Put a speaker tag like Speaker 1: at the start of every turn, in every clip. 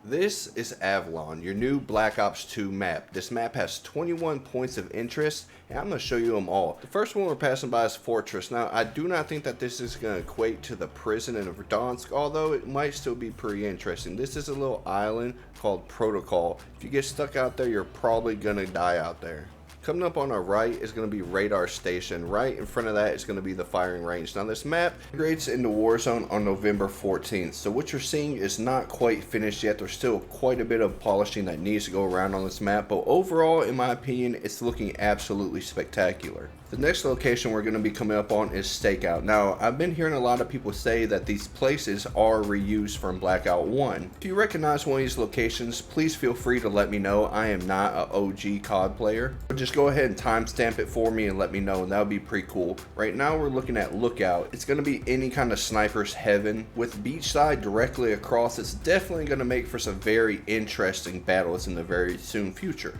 Speaker 1: This is Avalon, your new Black Ops 2 map. This map has 21 points of interest, and I'm going to show you them all. The first one we're passing by is Fortress. Now, I do not think that this is going to equate to the prison in Verdansk, although it might still be pretty interesting. This is a little island called Protocol. If you get stuck out there, you're probably going to die out there. Coming up on our right is going to be Radar Station. Right in front of that is going to be the firing range. Now this map integrates into Warzone on November 14th. So what you're seeing is not quite finished yet. There's still quite a bit of polishing that needs to go around on this map. But overall, in my opinion, it's looking absolutely spectacular. The next location we're going to be coming up on is Stakeout. Now, I've been hearing a lot of people say that these places are reused from Blackout 1. If you recognize one of these locations, please feel free to let me know. I am not an OG COD player. But just go ahead and timestamp it for me and let me know, and that would be pretty cool. Right now, we're looking at Lookout. It's going to be any kind of sniper's heaven. With Beachside directly across, it's definitely going to make for some very interesting battles in the very soon future.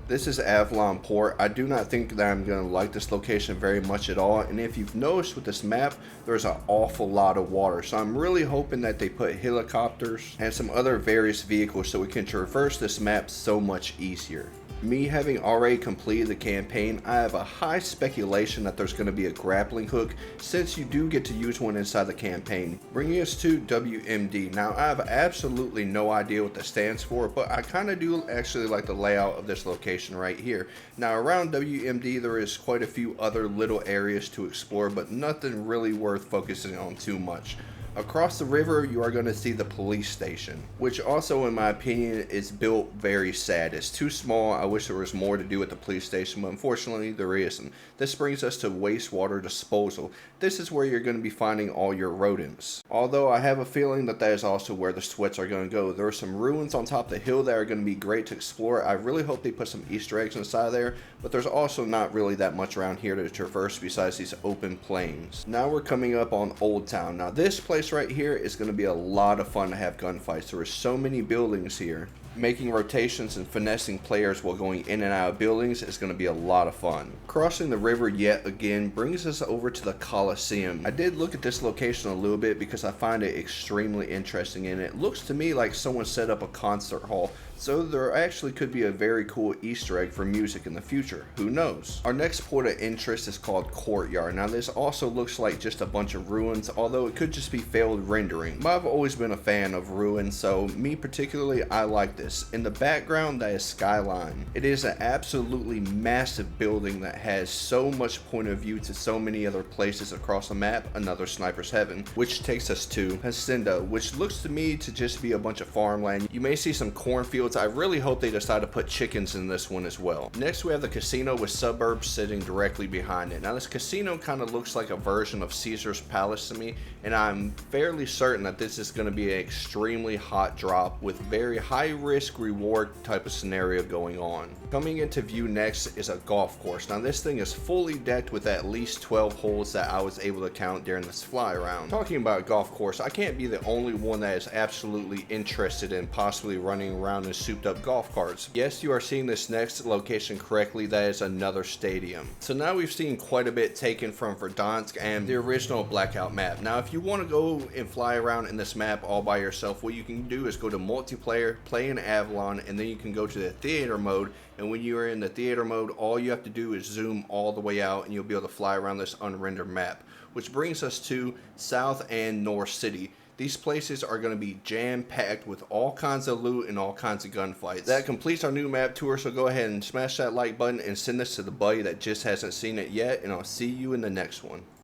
Speaker 1: This is Avalon Port. I do not think that I'm going to like this location very much at all, and if you've noticed with this map, there's an awful lot of water, so I'm really hoping that they put helicopters and some other various vehicles so we can traverse this map so much easier. Me having already completed the campaign, I have a high speculation that there's going to be a grappling hook, since you do get to use one inside the campaign. Bringing us to WMD. Now, I have absolutely no idea what that stands for, but I kind of do actually like the layout of this location right here. Now, around WMD there is quite a few other little areas to explore, but nothing really worth focusing on too much. Across the river, you are going to see the police station, which also, in my opinion, is built very sad. It's too small. I wish there was more to do at the police station, but unfortunately, there isn't. This brings us to wastewater disposal. This is where you're going to be finding all your rodents. Although I have a feeling that that is also where the sweats are going to go. There are some ruins on top of the hill that are going to be great to explore. I really hope they put some Easter eggs inside there, but there's also not really that much around here to traverse besides these open plains. Now we're coming up on Oldtown. Now this place right here is going to be a lot of fun to have gunfights. There are so many buildings here. Making rotations and finessing players while going in and out of buildings is going to be a lot of fun. Crossing the river yet again brings us over to the Coliseum. I did look at this location a little bit because I find it extremely interesting, and it looks to me like someone set up a concert hall, so there actually could be a very cool Easter egg for music in the future. Who knows? Our next point of interest is called Courtyard. Now this also looks like just a bunch of ruins, although it could just be failed rendering. But I've always been a fan of ruins, so me particularly, I like this. In the background, that is Skyline. It is an absolutely massive building that has so much point of view to so many other places across the map. Another sniper's heaven, which takes us to Hacienda, which looks to me to just be a bunch of farmland. You may see some cornfields. I really hope they decide to put chickens in this one as well. Next, we have the casino with suburbs sitting directly behind it. Now this casino kind of looks like a version of Caesar's Palace to me, and I'm fairly certain that this is going to be an extremely hot drop with very high risk reward type of scenario going on. Coming into view next is a golf course. Now this thing is fully decked with at least 12 holes that I was able to count during this fly around. Talking about golf course, I can't be the only one that is absolutely interested in possibly running around in souped up golf carts. Yes, you are seeing this next location correctly. That is another stadium. So now we've seen quite a bit taken from Verdansk and the original Blackout map. Now if you want to go and fly around in this map all by yourself, what you can do is go to multiplayer, play an Avalon, and then you can go to the theater mode, and when you are in the theater mode, all you have to do is zoom all the way out and you'll be able to fly around this unrendered map, which brings us to South and North City. These places are going to be jam-packed with all kinds of loot and all kinds of gunfights. That completes our new map tour, so go ahead and smash that like button and send this to the buddy that just hasn't seen it yet, and I'll see you in the next one.